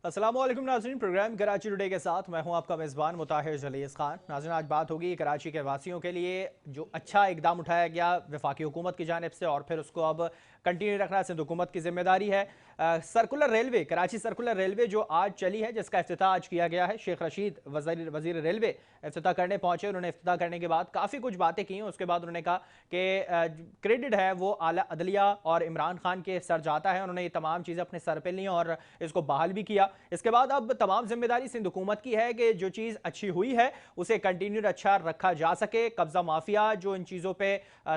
अस्सलाम वालेकुम नाज़रीन, प्रोग्राम कराची टुडे के साथ मैं हूं आपका मेज़बान मुताहिर जलीस खान। नाज़रीन, आज बात होगी कराची के वासियों के लिए जो अच्छा इकदाम उठाया गया वफाकी हुकूमत की जानिब से और फिर उसको अब कंटिन्यू रखना सिंध हुकूमत की जिम्मेदारी है। Circular railway, Karachi circular railway जो आज चली है, जिसका इफ्तिताह आज किया गया है। शेख रशीद वज़ीर रेलवे इफ्तिताह करने पहुंचे। उन्होंने इफ्तिताह करने के बाद काफ़ी कुछ बातें की हैं। उसके बाद उन्होंने कहा कि क्रेडिट है वो आला अदलिया और इमरान खान के सर जाता है। उन्होंने ये तमाम चीज़ें अपने सर पे ली और इसको बहाल भी किया। इसके बाद अब तमाम जिम्मेदारी सिंध हुकूमत की है कि जो चीज़ अच्छी हुई है उसे कंटिन्यू अच्छा रखा जा सके। कब्जा माफिया जो इन चीज़ों पे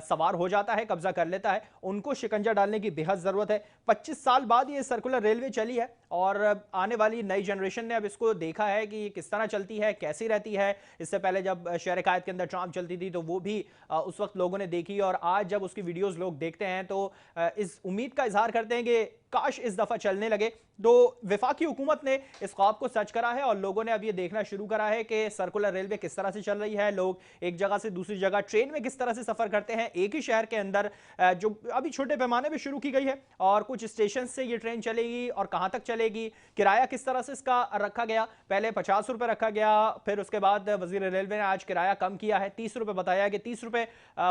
सवार हो जाता है, कब्जा कर लेता है, उनको शिकंजा डालने की बेहद ज़रूरत है। 25 साल बाद ये सर्कुलर रेलवे चली है और आने वाली नई जनरेशन ने अब इसको देखा है कि ये किस तरह चलती है, कैसी रहती है। इससे पहले जब शहर कायद के अंदर ट्राम चलती थी तो वो भी उस वक्त लोगों ने देखी और आज जब उसकी वीडियोस लोग देखते हैं तो इस उम्मीद का इजहार करते हैं कि काश इस दफा चलने लगे। तो विफाकी हुकूमत ने इस ख्वाब को सच करा है और लोगों ने अब ये देखना शुरू करा है कि सर्कुलर रेलवे किस तरह से चल रही है। लोग एक जगह से दूसरी जगह ट्रेन में किस तरह से सफर करते हैं एक ही शहर के अंदर, जो अभी छोटे पैमाने पर शुरू की गई है और कुछ स्टेशन से ये ट्रेन चलेगी और कहां तक चलेगी, किराया किस तरह से इसका रखा गया। पहले 50 रुपए रखा गया, फिर उसके बाद वजीर रेलवे ने आज किराया कम किया है, 30 रुपए बताया कि 30 रुपए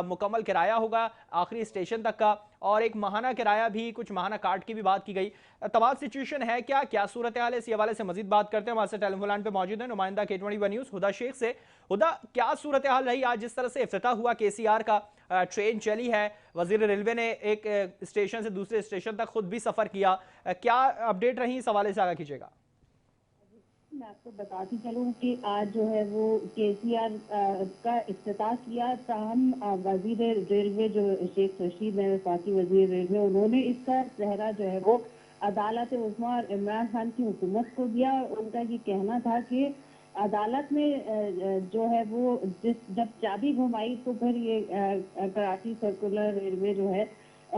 मुकम्मल किराया होगा आखिरी स्टेशन तक का, और एक माहाना किराया भी, कुछ माहाना कार्ड की भी बात की गई। तमाम सिचुएशन है क्या सूरत हाल है, इस हवाले से मजीद बात करते हैं। हमारे टेलीफोन लाइन पे मौजूद है नुमाइंदा K21 न्यूज़ हुदा शेख से। हुदा, क्या सूरत हाल रही आज जिस तरह से इफ्तिताह हुआ KCR का, ट्रेन चली है, वजीर रेलवे ने एक स्टेशन से दूसरे स्टेशन तक खुद भी सफर किया, क्या अपडेट रही इस हवाले से आगा कीजिएगा। मैं आपको बताती चलूं कि आज जो है वो KCR का इफ्तिताह किया। ताहम वजीर रेलवे जो शेख रशीद है, वफाकी वजीर रेलवे, उन्होंने इसका सेहरा जो है वो अदालत उज़्मा और इमरान खान की हुकूमत को दिया। उनका ये कहना था कि अदालत में जो है वो जब चाबी घुमाई तो फिर ये कराची सर्कुलर रेलवे जो है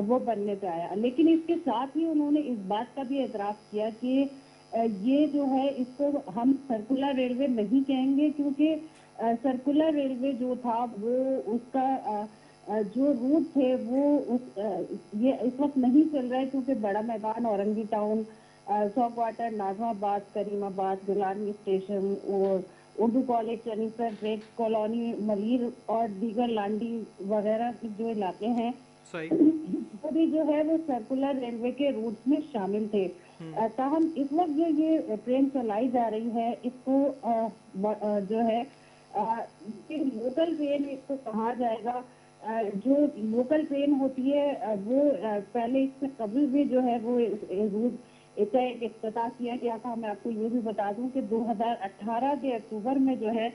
वो बनने पे आया। लेकिन इसके साथ ही उन्होंने इस बात का भी एतराफ़ किया कि ये जो है इसको हम सर्कुलर रेलवे नहीं कहेंगे, क्योंकि सर्कुलर रेलवे जो था वो उसका जो रूट थे वो ये इस वक्त नहीं चल रहा है, क्योंकि बड़ा मैदान, औरंगी टाउन, सौ क्वार्टर, नाजमाबाद, करीमाबाद, गिलानी स्टेशन और Urdu college, Chanesar, red colony, Malir और दीगर लांडी वगैरह जो इलाके हैं सही। वो भी जो है वो सर्कुलर रेलवे के रूट्स में शामिल थे। ताहम इस वक्त जो ये ट्रेन चलाई जा रही है इसको जो है लोकल ट्रेन इसको कहा जाएगा। जो लोकल ट्रेन होती है वो पहले इससे कभी भी जो है वो रूट इसका एक इफ्तिताह किया गया था। मैं आपको ये भी बता दूं कि 2018 के अक्टूबर में जो है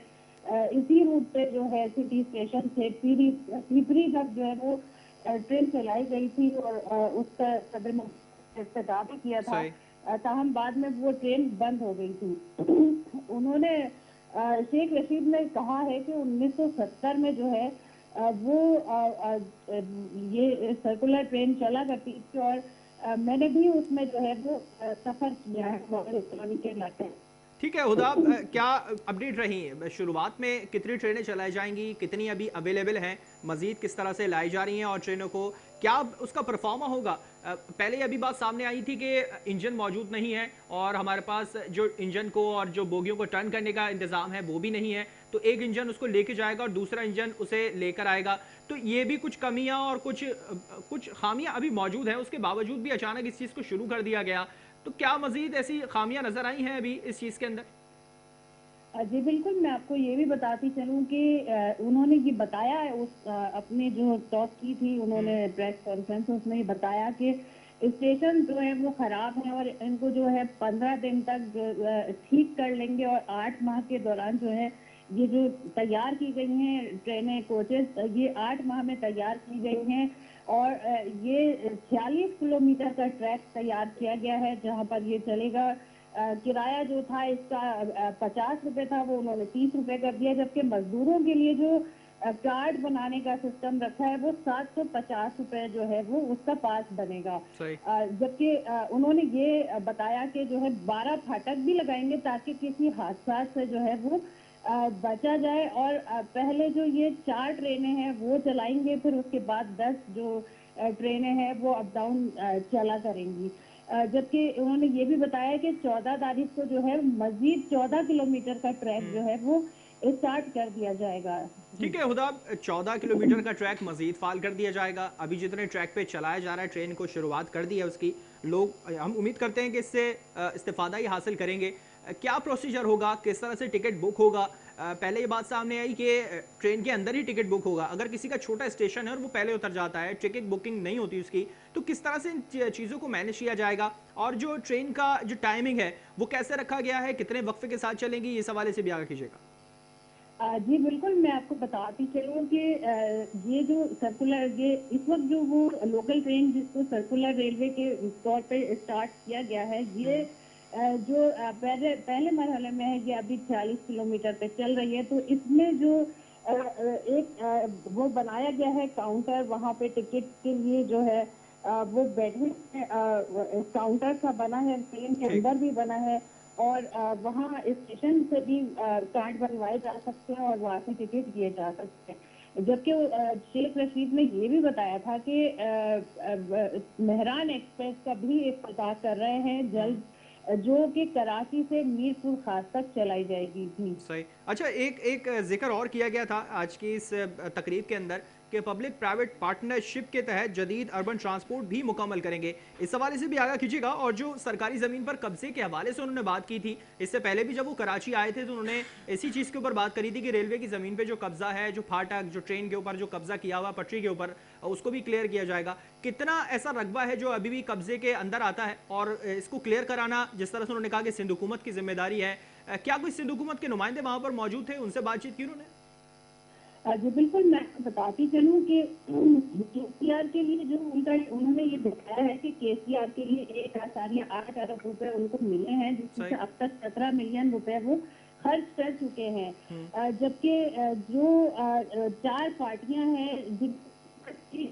इसी रूट पे जो है सिटी स्टेशन से पीपरी तक जो है वो ट्रेन चलाई गई थी और उसका सदर इफ्तिताह भी किया था। ताहम बाद में वो ट्रेन बंद हो गई थी। उन्होंने शेख रशीद ने कहा है कि 1970 में जो है वो ये सर्कुलर ट्रेन चला करती थी और मैंने भी उसमें जो है वो सफर किया है कॉलोनी के इलाके। ठीक है हुदा, क्या अपडेट रही है शुरुआत में, कितनी ट्रेनें चलाई जाएंगी, कितनी अभी अवेलेबल हैं, मजीद किस तरह से लाई जा रही हैं और ट्रेनों को क्या उसका परफॉर्मा होगा। पहले अभी बात सामने आई थी कि इंजन मौजूद नहीं है और हमारे पास जो इंजन को और जो बोगियों को टर्न करने का इंतज़ाम है वो भी नहीं है, तो एक इंजन उसको लेके जाएगा और दूसरा इंजन उसे लेकर आएगा। तो ये भी कुछ कमियां और कुछ खामियां अभी मौजूद हैं, उसके बावजूद भी अचानक इस चीज़ को शुरू कर दिया गया। तो क्या मजीद ऐसी खामियां नजर आई हैं अभी इस चीज़ के अंदर? जी बिल्कुल, मैं आपको ये भी बताती चलूं कि उन्होंने ये बताया है उस अपने जो टॉक की थी उन्होंने प्रेस कॉन्फ्रेंस, उसमें ये बताया कि स्टेशन जो है वो खराब है और इनको जो है 15 दिन तक ठीक कर लेंगे और 8 माह के दौरान जो है ये जो तैयार की गई हैं ट्रेनें, कोचेस, ये 8 माह में तैयार की गई हैं और ये 46 किलोमीटर का ट्रैक तैयार किया गया है जहां पर ये चलेगा। किराया जो था इसका 50 रुपए था, वो उन्होंने 30 रुपए कर दिया, जबकि मजदूरों के लिए जो कार्ड बनाने का सिस्टम रखा है वो 750 रुपए जो है वो उसका पास बनेगा। जबकि उन्होंने ये बताया कि जो है 12 फाटक भी लगाएंगे ताकि किसी हादसा से जो है वो बचा जाए और पहले जो ये 4 ट्रेनें हैं वो चलाएंगे, फिर उसके बाद 10 जो ट्रेनें हैं वो अप डाउन चला करेंगी। जबकि उन्होंने ये भी बताया कि 14 तारीख को जो है मजीद 14 किलोमीटर का ट्रैक जो है वो स्टार्ट कर दिया जाएगा। ठीक है हुदा, 14 किलोमीटर का ट्रैक मजीद फाल कर दिया जाएगा। अभी जितने ट्रैक पे चलाया जा रहा है, ट्रेन को शुरुआत कर दी है उसकी, लोग हम उम्मीद करते हैं कि इससे इस्तेफादा ही हासिल करेंगे। क्या प्रोसीजर होगा, किस तरह से टिकट बुक होगा? पहले ये बात सामने आई कि ट्रेन के अंदर ही टिकट बुक होगा। अगर किसी का छोटा स्टेशन है और वो पहले उतर जाता है, टिकट बुकिंग नहीं होती उसकी, तो किस तरह से इन चीज़ों को मैनेज किया जाएगा? और जो ट्रेन का जो टाइमिंग है वो कैसे रखा गया है, कितने वक्फे के साथ चलेंगी, इस हवाले से भी आगे कीजिएगा। जी बिल्कुल, मैं आपको बताती चलूँ कि ये जो सर्कुलर, ये इस वक्त जो वो लोकल ट्रेन जिसको सर्कुलर रेलवे के तौर पे स्टार्ट किया गया है, ये जो पहले पहले मरहले में है, ये अभी 40 किलोमीटर पे चल रही है। तो इसमें जो वो बनाया गया है काउंटर, वहाँ पे टिकट के लिए जो है वो बैठने काउंटर सा बना है, ट्रेन के अंदर भी बना है, और वहाँ स्टेशन से भी कार्ड बनवाए जा सकते हैं और वहाँ से टिकट किए जा सकते हैं। जबकि शेख रशीद ने ये भी बताया था कि मेहरान एक्सप्रेस का भी इफ्तिताह कर रहे हैं जल्द, जो कि कराची से मीरपुर खास तक चलाई जाएगी। जी सही। अच्छा, एक जिक्र और किया गया था आज की इस तकरीब के अंदर कि पब्लिक प्राइवेट पार्टनरशिप के तहत जदीद अर्बन ट्रांसपोर्ट भी मुकम्मल करेंगे। इस हवाले से भी आगाह कीजिएगा। और जो सरकारी ज़मीन पर कब्जे के हवाले से उन्होंने बात की थी, इससे पहले भी जब वो कराची आए थे तो उन्होंने इसी चीज़ के ऊपर बात करी थी कि रेलवे की ज़मीन पर जो कब्जा है, जो फाटक, जो ट्रेन के ऊपर जो कब्जा किया हुआ पटरी के ऊपर, उसको भी क्लियर किया जाएगा। कितना ऐसा रकबा है जो अभी भी कब्जे के अंदर आता है, और इसको क्लियर कराना, जिस तरह से उन्होंने कहा कि सिंध हुकूमत की जिम्मेदारी है, क्या कोई सिंध हुकूमत के नुमाइंदे वहां पर मौजूद थे, उनसे बातचीत की उन्होंने? जी बिल्कुल, मैं आपको बताती चलूँ कि केसीआर के लिए जो उन्होंने ये बताया है कि केसीआर के लिए 1.8 अरब रुपए उनको मिले हैं, जिसमें अब तक 17 मिलियन रुपए वो खर्च कर चुके हैं। जबकि जो 4 पार्टियां हैं जिनकी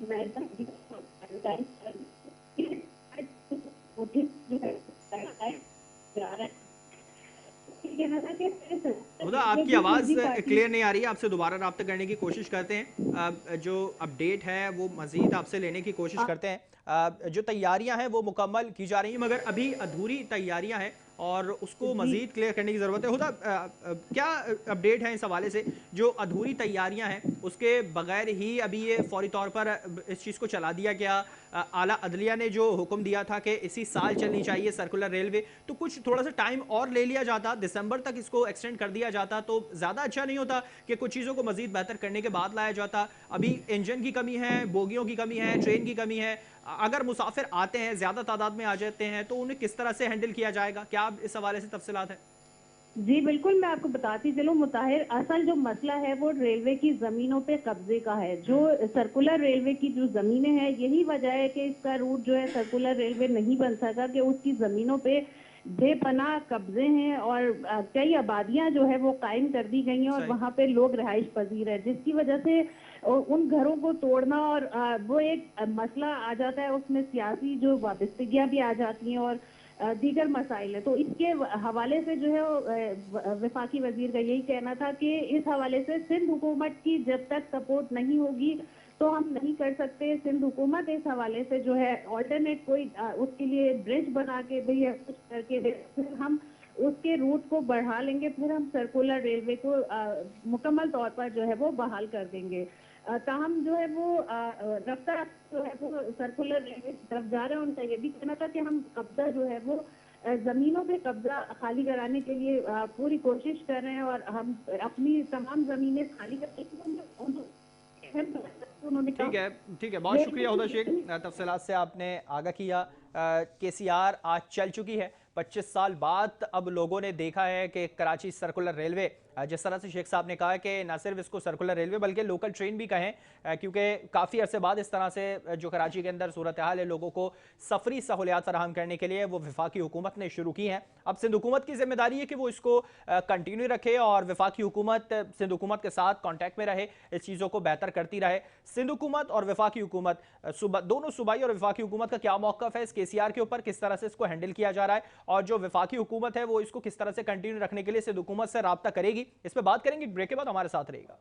खुदा आपकी आवाज़ क्लियर नहीं आ रही है, आपसे दोबारा रब्ता करने की कोशिश करते हैं। जो अपडेट है वो मज़ीद आपसे लेने की कोशिश करते हैं। जो तैयारियां हैं वो मुकम्मल की जा रही हैं, मगर अभी अधूरी तैयारियां हैं और उसको मज़ीद क्लियर करने की ज़रूरत है। खुदा क्या अपडेट है इस हवाले से? जो अधूरी तैयारियां हैं उसके बगैर ही अभी ये फौरी तौर पर इस चीज़ को चला दिया गया। आला अदलिया ने जो हुक्म दिया था कि इसी साल चलनी चाहिए सर्कुलर रेलवे, तो कुछ थोड़ा सा टाइम और ले लिया जाता, दिसंबर तक इसको एक्सटेंड कर दिया जाता तो ज़्यादा अच्छा नहीं होता कि कुछ चीज़ों को मज़ीद बेहतर करने के बाद लाया जाता? अभी इंजन की कमी है, बोगियों की कमी है, ट्रेन की कमी है। अगर मुसाफिर आते हैं, ज़्यादा तादाद में आ जाते हैं, तो उन्हें किस तरह से हैंडल किया जाएगा? क्या आप इस हवाले से तफसीलात हैं? जी बिल्कुल, मैं आपको बताती चलूँ मुताहिर, असल जो मसला है वो रेलवे की जमीनों पे कब्जे का है। जो सर्कुलर रेलवे की जो जमीनें हैं, यही वजह है कि इसका रूट जो है सर्कुलर रेलवे नहीं बन सका, कि उसकी जमीनों पे बेपनाह कब्जे हैं और कई आबादियां जो है वो कायम कर दी गई हैं और वहाँ पे लोग रिहाइश पजीर है, जिसकी वजह से उन घरों को तोड़ना और वो एक मसला आ जाता है, उसमें सियासी जो वाबस्तगियां भी आ जाती हैं और दीगर मसाइल है। तो इसके हवाले से जो है वफाकी वजीर का यही कहना था कि इस हवाले से सिंध हुकूमत की जब तक सपोर्ट नहीं होगी तो हम नहीं कर सकते। सिंध हुकूमत इस हवाले से जो है ऑल्टरनेट कोई उसके लिए ब्रिज बना के दे या कुछ करके दे, फिर हम उसके रूट को बढ़ा लेंगे, फिर हम सर्कुलर रेलवे को मुकम्मल तौर पर जो है वो बहाल कर देंगे। ताहम जो है वो रफ्ता जो है वो सर्कुलर रेलवे की तरफ जा रहे हैं। उनका ये भी कहना था कि हम कब्जा जो है वो जमीनों पे कब्जा खाली कराने के लिए पूरी कोशिश कर रहे हैं और हम अपनी तमाम जमीनें खाली करने उन्होंने ठीक है, ठीक है, बहुत शुक्रिया हुदा शेख, तफसीलात से आपने आगाह किया। केसीआर आज चल चुकी है, 25 साल बाद अब लोगों ने देखा है कि कराची सर्कुलर रेलवे, जिस तरह से शेख साहब ने कहा कि न सिर्फ इसको सर्कुलर रेलवे बल्कि लोकल ट्रेन भी कहें, क्योंकि काफ़ी अरसे बाद इस तरह से जो कराची के अंदर सूरत हाल है, लोगों को सफरी सहूलियात फराहम करने के लिए वो वफाकी हुकूमत ने शुरू की हैं। अब सिंध हुकूमत की जिम्मेदारी है कि वो इसको कंटिन्यू रखे और वफाकी हुकूमत सिंध हुकूमत के साथ कॉन्टैक्ट में रहे, इस चीज़ों को बेहतर करती रहे। सिंध हुकूमत और वफाकी हुकूमत दोनों सूबाई और वफाकी हुकूमत का क्या मौक़िफ़ है इस केसीआर के ऊपर, किस तरह से इसको हैंडल किया जा रहा है, और जो वफाकी हुकूमत है वो इसको किस तरह से कंटिन्यू रखने के लिए सिंध हुकूमत से रब्ता करेगी, इस पर बात करेंगे। ब्रेक के बाद हमारे साथ रहेगा।